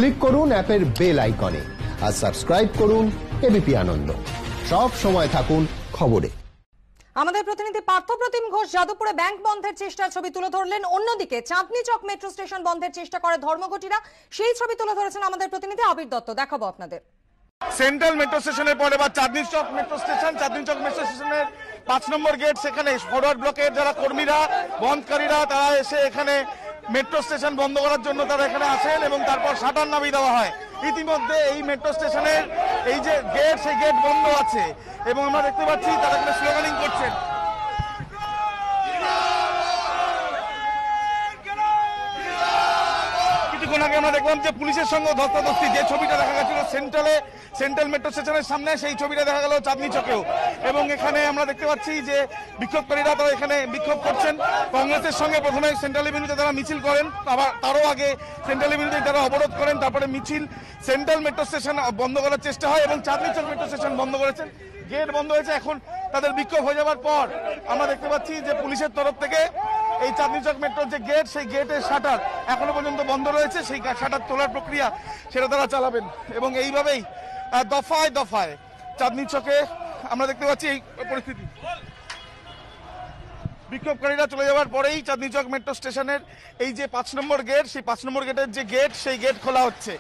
Click করুন অ্যাপের bell আইকনে আর সাবস্ক্রাইব করুন এবিপি আনন্দ। সব সময় থাকুন খবরে। আমাদের প্রতিনিধি পার্থপ্রতিম ঘোষ যাদবপুরে ব্যাংক বন্ধের চেষ্টার ছবি তুলে ধরলেন। অন্যদিকে চাঁদনী চক মেট্রো স্টেশন বন্ধের চেষ্টা করে ধর্মঘটিরা, সেই ছবি তুলে ধরেছেন আমাদের প্রতিনিধি আবির দত্ত। দেখাবো আপনাদের। সেন্ট্রাল মেট্রো স্টেশনের পরে বা চাঁদনী চক মেট্রো স্টেশন, চাঁদনী চক মেট্রো স্টেশনের 5 নম্বর গেট, সেখানে ফরওয়ার্ড ব্লকের যারা কর্মীরা, বন্ধকারীরা, তারা এসে এখানে মেট্রো স্টেশন বন্ধ করার জন্য তারা এখানে আসেন এবং তারপর শাটার নামিয়ে দেওয়া হয়। ইতিমধ্যে এই মেট্রো স্টেশনের এই যে গেট, সেই গেট বন্ধ আছে এবং আমরা দেখতে পাচ্ছি তারা এখানে স্লোগানিং করছেন। কিছুক্ষণ আগে আমরা দেখলাম যে পুলিশের সঙ্গে ধস্তাধস্তি, যে ছবিটা দেখা গেছিল সেন্ট্রাল মেট্রো স্টেশনের সামনে, সেই ছবিটা দেখা গেল চাঁদনী চকেও। এবং এখানে আমরা দেখতে পাচ্ছি যে বিক্ষোভকারীরা তারা এখানে বিক্ষোভ করছেন। কংগ্রেসের সঙ্গে প্রথমে সেন্ট্রাল এভিনিউতে তারা মিছিল করেন, আবার তারও আগে সেন্ট্রাল এভিনিউতে তারা অবরোধ করেন, তারপরে মিছিল সেন্ট্রাল মেট্রো স্টেশন বন্ধ করার চেষ্টা হয় এবং চাঁদনী চক মেট্রো স্টেশন বন্ধ করেছেন, গেট বন্ধ হয়েছে। এখন তাদের বিক্ষোভ হয়ে যাওয়ার পর আমরা দেখতে পাচ্ছি যে পুলিশের তরফ থেকে এই চাঁদনী চক মেট্রোর যে গেট, সেই গেটের শাটার এখনো পর্যন্ত বন্ধ রয়েছে, সেই শাটার তোলার প্রক্রিয়া সেটা তারা চালাবেন। এবং এইভাবেই দফায় দফায় চাঁদনী চকে আমরা দেখতে পাচ্ছি এই পরিস্থিতি। বিক্ষোভকারীরা চলে যাওয়ার পরেই চাঁদনী চক মেট্রো স্টেশনের এই যে 5 নম্বর গেট, সেই 5 নম্বর গেটের যে গেট, সেই গেট খোলা হচ্ছে।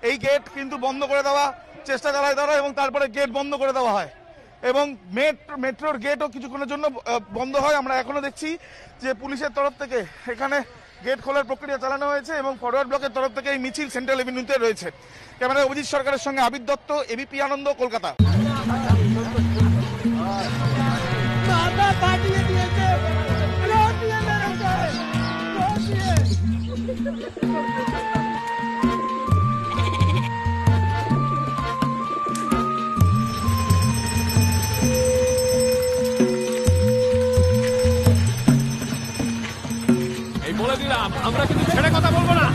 এই গেট কিন্তু বন্ধ করে দেওয়া চেষ্টা চালায় তারা এবং তারপরে গেট বন্ধ করে দেওয়া হয় এবং মেট্রোর গেটও কিছুক্ষণের জন্য বন্ধ হয়। আমরা এখনো দেখছি যে পুলিশের তরফ থেকে এখানে গেট খোলার প্রক্রিয়া চালানো হয়েছে এবং ফরওয়ার্ড ব্লকের তরফ থেকে এই মিছিল সেন্ট্রাল এভিনিউতে রয়েছে। ক্যামেরায় অভিজিৎ সরকারের সঙ্গে আবির দত্ত, এবিপি আনন্দ, কলকাতা। বলে দিলাম, আমরা কিন্তু ছেড়ে কথা বলবো না।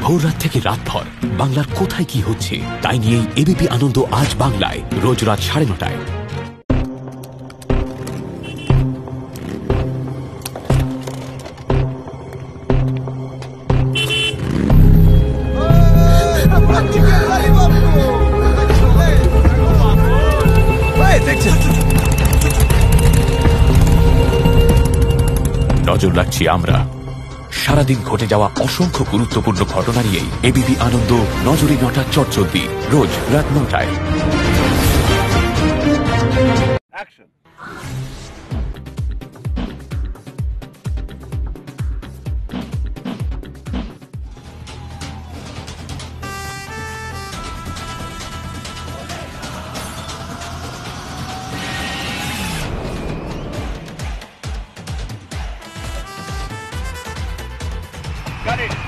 ভোররাত থেকে রাতভর বাংলার কোথায় কি হচ্ছে তাই নিয়েই এবিপি আনন্দ আজ বাংলায়, রোজ রাত 9:30। নজর রাখছি আমরা সারাদিন ঘটে যাওয়া অসংখ্য গুরুত্বপূর্ণ ঘটনা নিয়েই এবিপি আনন্দ নজরে নটা চটচলতি, রোজ রাত 9টায়। Got it.